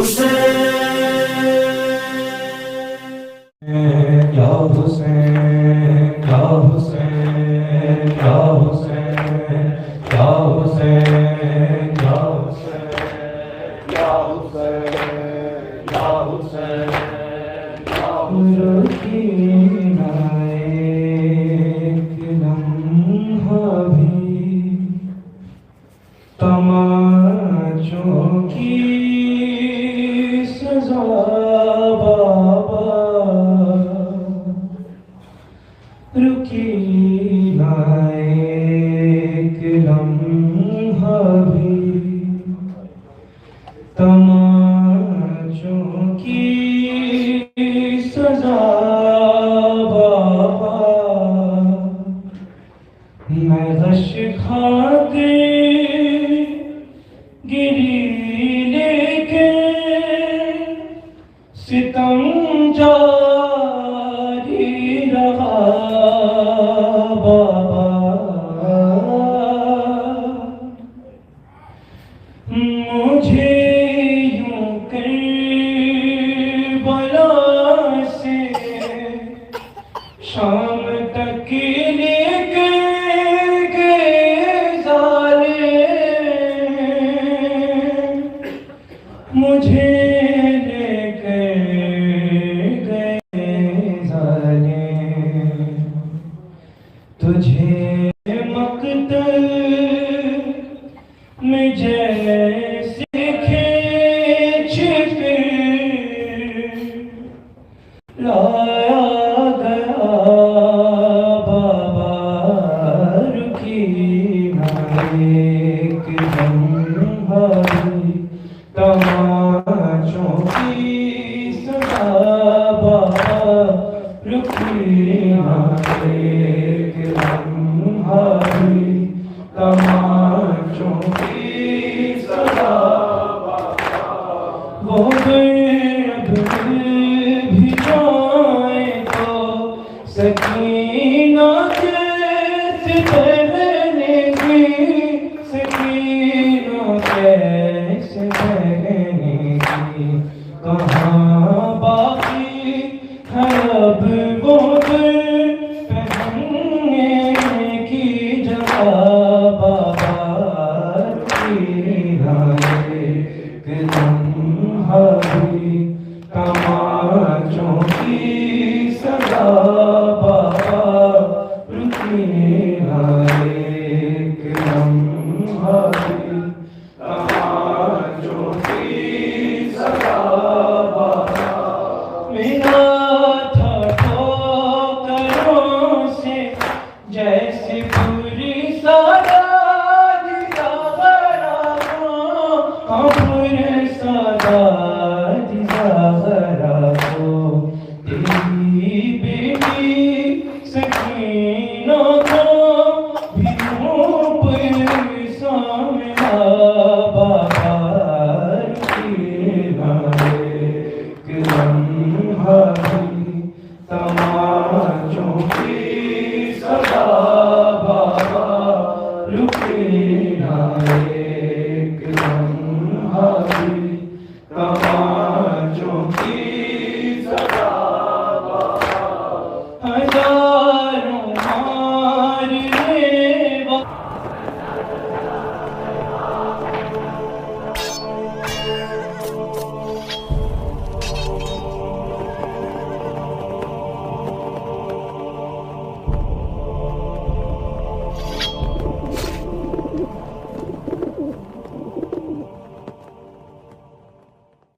या हुसैन या हुसैन या हुसैन या हुसैन या हुसैन या हुसैन या हुसैन या हुसैन एक लम्हा भी तमाचों की सजा बाबा रुकी ना एक लम्हा भी तमाचों की सजा बाबा मैं गश खाते गिरी लेके सितम जारी रहा बाबा मुझे यूं करबला से शाम तक लेके गए ज़ालिम मुझे लेकर गए ज़ालिम तुझे मक़तल में जैसे खींच के लाया गया बाबा रुकी ना एक लम्हा भी तमाचों की सजा बाबा रुकी ना एक लम्हा भी तमाचों की सजा बाबा वो बेअद भी जाए तो सकीना के